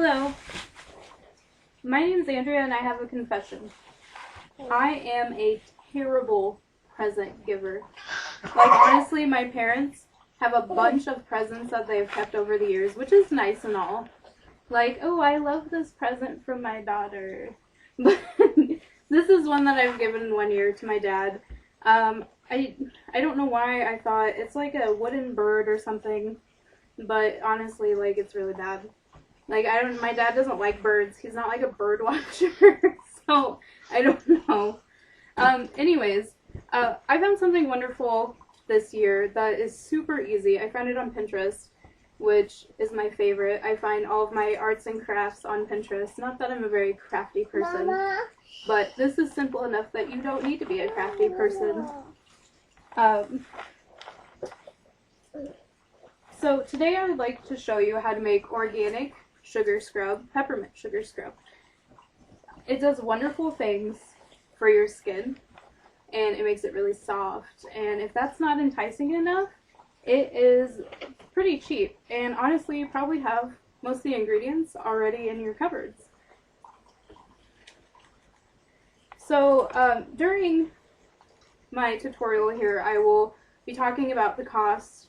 Hello, my name's Andrea and I have a confession. I am a terrible present giver. Like, honestly, my parents have a bunch of presents that they've kept over the years, which is nice and all. Like, oh, I love this present from my daughter. But this is one that I've given 1 year to my dad. I don't know why I thought it's like a wooden bird or something, but honestly, like, it's really bad. Like, my dad doesn't like birds. He's not like a bird watcher, so I don't know. Anyways, I found something wonderful this year that is super easy. I found it on Pinterest, which is my favorite. I find all of my arts and crafts on Pinterest. Not that I'm a very crafty person, but this is simple enough that you don't need to be a crafty person. So today I would like to show you how to make organic sugar scrub, peppermint sugar scrub. It does wonderful things for your skin, and it makes it really soft. And if that's not enticing enough, it is pretty cheap. And honestly, you probably have most of the ingredients already in your cupboards. So during my tutorial here, I will be talking about the cost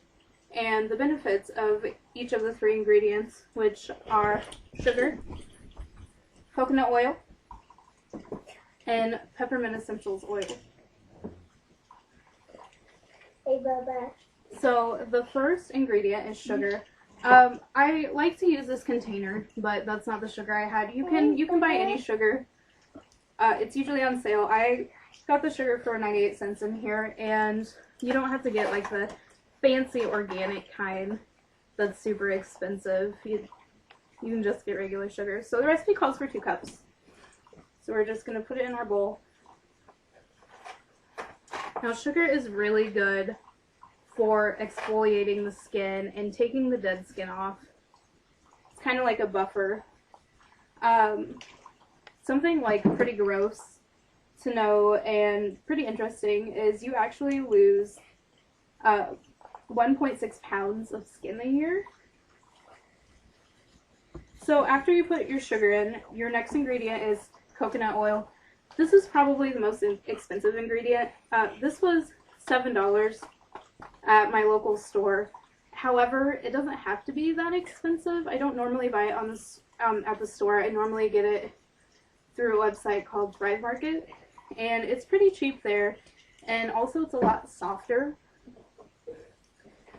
and the benefits of each of the 3 ingredients, which are sugar, coconut oil, and peppermint essentials oil. Hey, Baba. So the first ingredient is sugar. I like to use this container, but that's not the sugar I had. You can buy any sugar. It's usually on sale. I got the sugar for 98 cents in here, and you don't have to get like the fancy organic kind that's super expensive. You can just get regular sugar. So the recipe calls for 2 cups. So we're just going to put it in our bowl. Now, sugar is really good for exfoliating the skin and taking the dead skin off. It's kind of like a buffer. Something like pretty gross to know and pretty interesting is you actually lose 1.6 pounds of skin a year. So after you put your sugar in, your next ingredient is coconut oil. This is probably the most expensive ingredient. This was $7 at my local store. However, it doesn't have to be that expensive. I don't normally buy it on this, at the store. I normally get it through a website called Thrive Market, and it's pretty cheap there, and also it's a lot softer.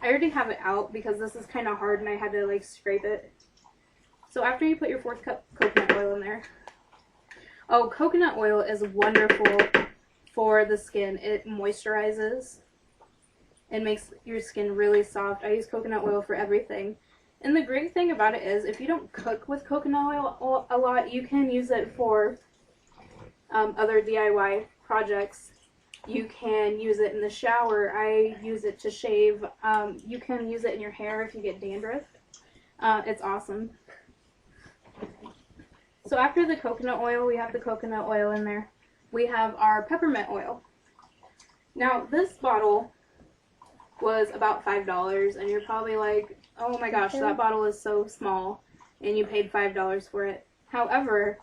I already have it out because this is kind of hard and I had to like scrape it. So after you put your 4th cup coconut oil in there. Oh, coconut oil is wonderful for the skin. It moisturizes and makes your skin really soft. I use coconut oil for everything. And the great thing about it is if you don't cook with coconut oil a lot, you can use it for other DIY projects. You can use it in the shower. I use it to shave. You can use it in your hair if you get dandruff. It's awesome. So after the coconut oil, we have the coconut oil in there. We have our peppermint oil. Now this bottle was about $5, and you're probably like, oh my gosh, that bottle is so small, and you paid $5 for it. However,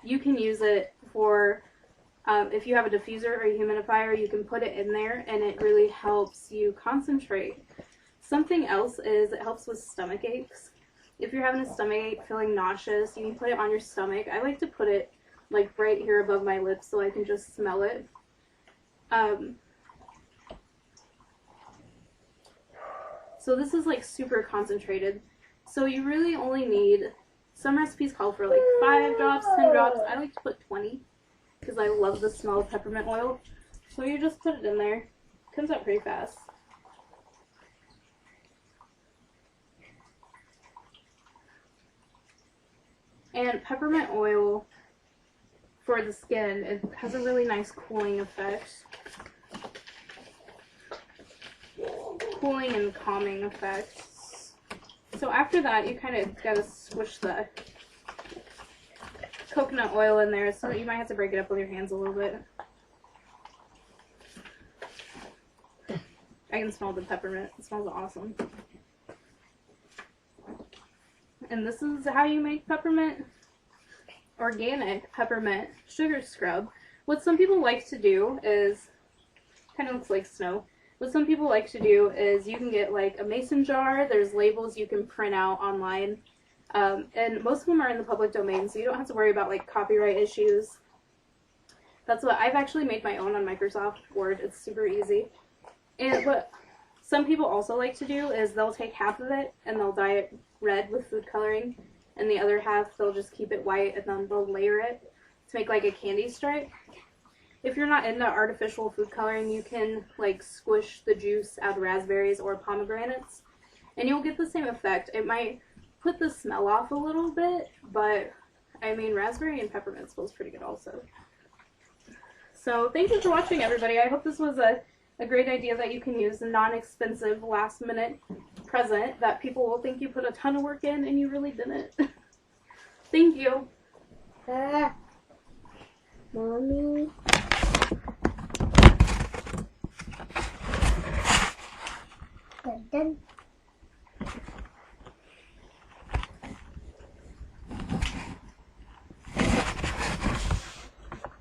you can use it for if you have a diffuser or a humidifier, you can put it in there and it really helps you concentrate. Something else is it helps with stomach aches. If you're having a stomach ache, feeling nauseous, you can put it on your stomach. I like to put it like right here above my lips so I can just smell it. So this is like super concentrated. So you really only need, some recipes call for like 5 drops, 10 drops. I like to put 20. Because I love the smell of peppermint oil. So you just put it in there. It comes out pretty fast. And peppermint oil for the skin, it has a really nice cooling effect. Cooling and calming effects. So after that, you kind of gotta squish the coconut oil in there, so you might have to break it up with your hands a little bit. I can smell the peppermint. It smells awesome. And this is how you make peppermint, organic peppermint sugar scrub. What some people like to do is, kind of looks like snow. What some people like to do is you can get like a mason jar. There's labels you can print out online. And most of them are in the public domain, so you don't have to worry about like copyright issues. That's what I've actually made my own on Microsoft Word. It's super easy. And what some people also like to do is they'll take half of it and they'll dye it red with food coloring, and the other half they'll just keep it white and then they'll layer it to make like a candy stripe. If you're not into artificial food coloring, you can like squish the juice out of raspberries or pomegranates, and you'll get the same effect. It might put the smell off a little bit, but I mean, raspberry and peppermint smells pretty good also. So thank you for watching, everybody. I hope this was a great idea that you can use, a non-expensive last-minute present that people will think you put a ton of work in and you really didn't. Thank you. Mommy. Dun, dun.